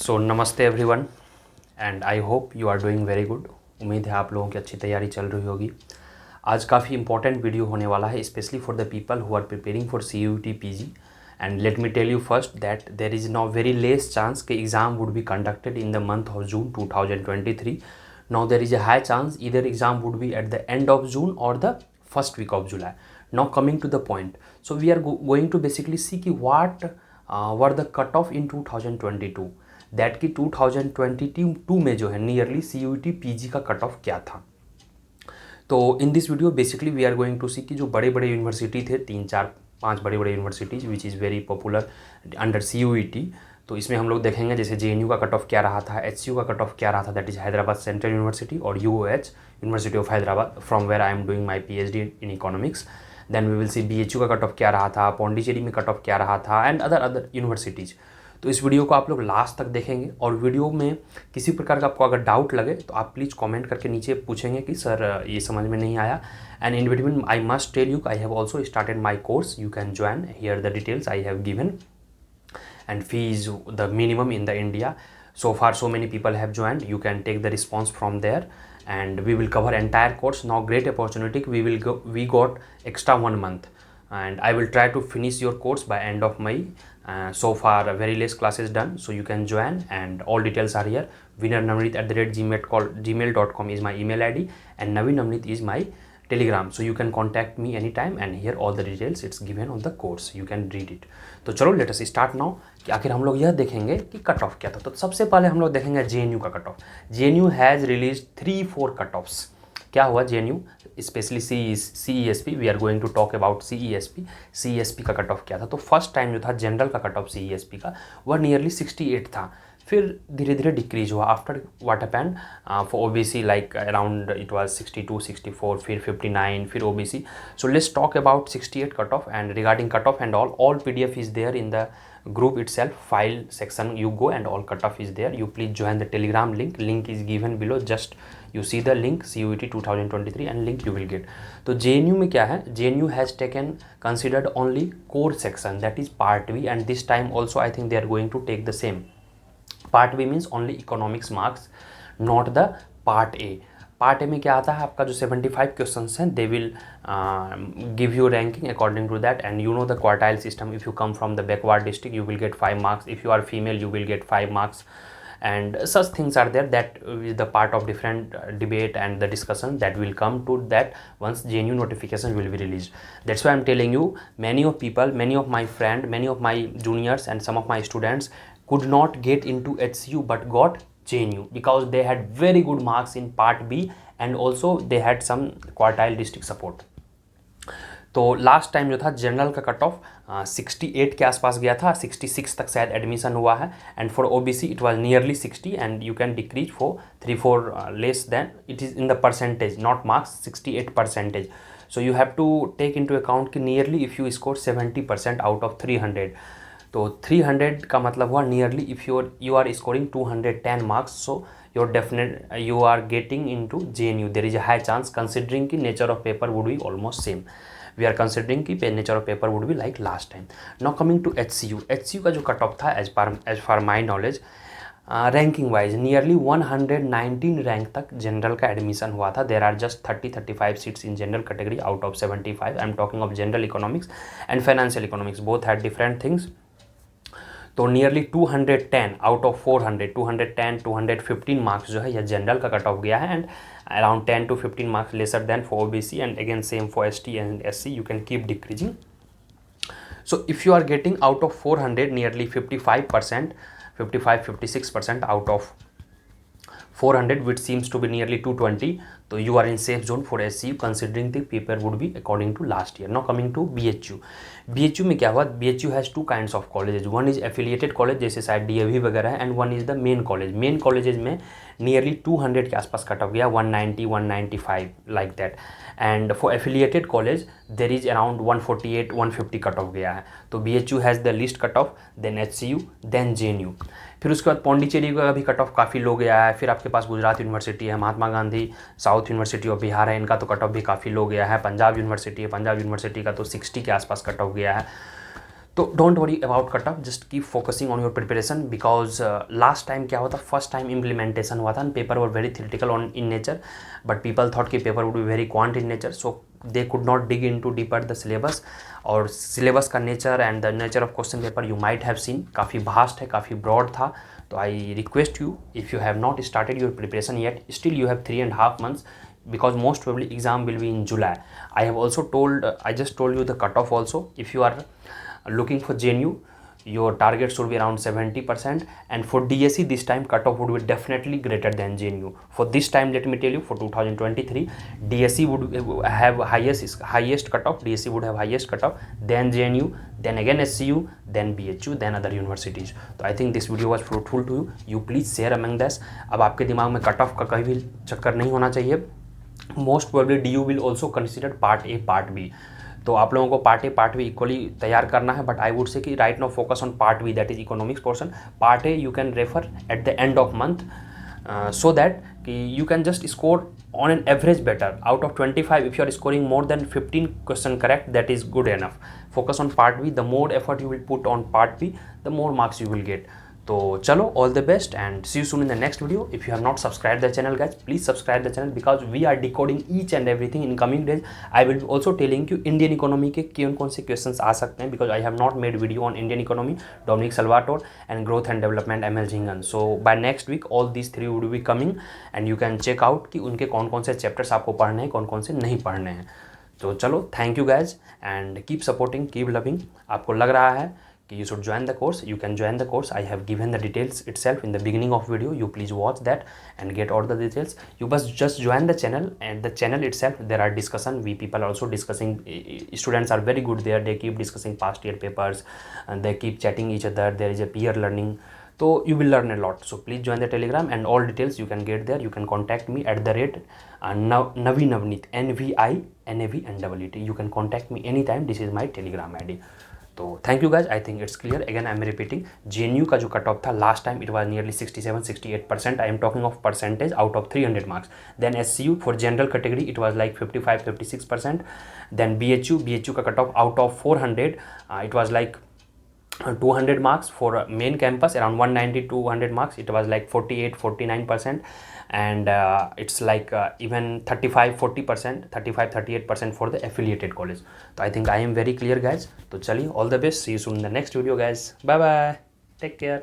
सो नमस्ते everyone and I hope you are doing very good. उम्मीद है आप लोगों की अच्छी तैयारी चल रही होगी। आज काफ़ी इंपॉर्टेंट वीडियो होने वाला है, specially for the people who are preparing for CUET PG। And let me tell you first that there is now very less chance कि exam would be conducted in the month of June 2023। Now there is a high chance either exam would be at the end of June or the first week of July. Now coming to the point, so we are going to basically see कि what were the cutoff in 2022, that कि 2022 में जो है nearly CUET PG का cut off क्या था। तो in this video basically we are going to see कि जो बड़े बड़े यूनिवर्सिटी थे, 3-4-5 बड़े बड़े universities which is very popular under CUET। तो इसमें हम लोग देखेंगे जैसे JNU का कट ऑफ क्या रहा था, HCU का कट ऑफ क्या रहा था, that is Hyderabad Central University, और UOH University of Hyderabad from where I am doing my PhD in economics. Then we will see BHU का कट ऑफ क्या रहा था, पौंडीचेरी में कट ऑफ क्या रहा था, एंड अदर यूनिवर्सिटीज़। तो इस वीडियो को आप लोग लास्ट तक देखेंगे, और वीडियो में किसी प्रकार का आपको अगर डाउट लगे तो आप प्लीज़ कमेंट करके नीचे पूछेंगे कि सर ये समझ में नहीं आया। And in between I must tell you I have also started my course, you can join here the details I have given, and fee is the minimum in the India. So far so many people have joined, you can take the response from there, and we will cover entire course. Now great opportunity, we got extra 1 month, and I will try to finish your course by end of May. So far very less classes done, so you can join, and all details are here. vinarnavneet@gmail.com is my email ID, and Naveen Navneet is my Telegram, so you can contact me anytime, and here all the details it's given on the course, you can read it. तो चलो let us start now कि आखिर हम लोग यह देखेंगे कि cut off क्या था। तो सबसे पहले हम लोग देखेंगे JNU का cut off. JNU has release 3-4 cut offs. क्या हुआ JNU specially CESP, we are going to talk about CESP का कट ऑफ क्या था। तो फर्स्ट टाइम जो था जनरल का कट ऑफ CESP का वह नियरली 68 था, फिर धीरे धीरे डिक्रीज हुआ। After what happened for OBC like around it was 62, 64, फिर 59, फिर OBC। So let's talk about 68 cut off, and regarding cut off and all PDF is there in the group itself, file section you go, and all cut off is there. You please join the Telegram link is given below, just you see the link CUET 2023 and link you will get. तो JNU में क्या है, JNU has taken considered only core section, that is part B, and this time also I think they are going to take the same. Part B means only economics marks, not the part A. Part A में क्या आता है, आपका जो 75 questions हैं they will give you ranking according to that, and you know the quartile system. If you come from the backward district you will get 5 marks, if you are female you will get 5 marks, and such things are there that is the part of different debate and the discussion that will come to that once JNU notification will be released. That's why I'm telling you, many of people, many of my friend, many of my juniors and some of my students could not get into HCU but got JNU because they had very good marks in part B, and also they had some quartile district support. तो last time जो था general का cut of 68 के आसपास गया था, 66 तक शायद एडमिशन हुआ है, and for OBC it was nearly 60, and you can decrease for 3-4 less than, it is in the percentage not marks, 68%. So you have to take into account कि nearly if you score 70% out of 300, तो 300 का मतलब हुआ nearly if you are scoring 210 marks, so you are getting into JNU. There is a high chance considering कि nature of paper would be almost same. We are considering कि nature of paper would be like last time. Now coming to HCU का जो cut off था as far my knowledge, ranking wise nearly 119 rank तक general का admission हुआ था। There are just 30-35 seats in general category out of 75. I am talking of general economics and financial economics, both had different things. तो nearly 210 out of 400, 215 marks जो है यह general का cut off गया है, and around 10 to 15 marks lesser than for OBC, and again same for ST and SC, you can keep decreasing. So if you are getting out of 400 nearly 55%, 55-56% out of 400, which seems to be nearly 220, so you are in safe zone for SCU considering the paper would be according to last year. Now coming to BHU में क्या हुआ, BHU has two kinds of colleges. One is affiliated college जैसे शायद DAV वगैरह है, and one is the main college. Main colleges में nearly 200 के आसपास कट ऑफ गया, 190, 195 like that. And for affiliated college there is around 148, 150 cut off गया है. तो BHU has the least cut off, then HCU, then JNU. फिर उसके बाद पौंडीचेरी का भी कट ऑफ काफ़ी लो गया है. फिर आपके पास गुजरात यूनिवर्सिटी है, Mahatma Gandhi south university of Bihar है, इनका तो कट ऑफ भी काफ़ी लो गया है. पंजाब यूनिवर्सिटी है, पंजाब यूनिवर्सिटी का तो 60 के आसपास कट ऑफ गया है. तो don't worry about cut off, just keep focusing on your preparation because last time क्या हुआ था, फर्स्ट टाइम इम्प्लीमेंटेशन हुआ था, paper were very theoretical on in nature, but people thought कि paper would be very quant in nature, so they could not dig in to deeper the syllabus. और syllabus का nature and the nature of question paper you might have seen काफ़ी vast है, काफ़ी broad था। तो I request you, if you have not started your preparation yet, still you have 3.5 months, because most probably exam will be in July. I have also told, I just told you the cutoff also. If you are looking for JNU, your target should be around 70%, and for DSE this time cutoff would be definitely greater than JNU. For this time, let me tell you, for 2023 DSE would have highest cutoff, DSE would have highest cutoff, then JNU, then again SCU, then BHU, then other universities. So I think this video was fruitful to you. You please share among this. अब आपके दिमाग में cut off का कहीं भी चक्कर नहीं होना चाहिए। Most probably DU will also consider part A part B, तो आप लोगों को part A part B equally तैयार करना है, बट आई वुड से कि right now focus on part B, that is economics portion. Part A you can refer at the end of month, so that you can just score on an average better. Out of 25, if you are scoring more than 15 question correct, that is good enough. Focus on part B. The more effort you will put on part B, the more marks you will get. तो चलो, all the best and see you soon in the next video. If you have not subscribed the channel guys, please subscribe the channel because we are decoding each and everything in coming days. I will also telling you Indian economy के कौन से questions आ सकते हैं, because I have not made video on Indian economy, Dominic Salvatore and growth and development ML Jhingan. So by next week all these three would be coming and you can check out कि उनके कौन कौन से chapters आपको पढ़ने हैं, कौन कौन से नहीं पढ़ने हैं। तो चलो, thank you guys and keep supporting, keep loving. आपको लग रहा है कि you should join the course, you can join the course. I have given the details itself in the beginning of video. You please watch that and get all the details. You must just join the channel, and the channel itself there are discussion. We people also discussing. Students are very good there. They keep discussing past year papers and they keep chatting each other. There is a peer learning. So you will learn a lot. So please join the Telegram and all details you can get there. You can contact me at the rate Navi Navneet, NVINAVNWT. You can contact me anytime. This is my Telegram ID. तो thank you guys, I think it's clear. Again I am repeating, JNU का जो cut off था last time it was nearly 67-68%। I am talking of percentage out of 300 marks. Then SCU for general category it was like 55-56%। Then BHU का cut off out of 400 it was like 200 marks. For main campus around 190-200 marks, it was like 48-49%, and it's like even 35-40%, 35-38% for the affiliated college. So I think I am very clear guys. तो चलिए, all the best, see you soon in the next video guys, bye bye, take care.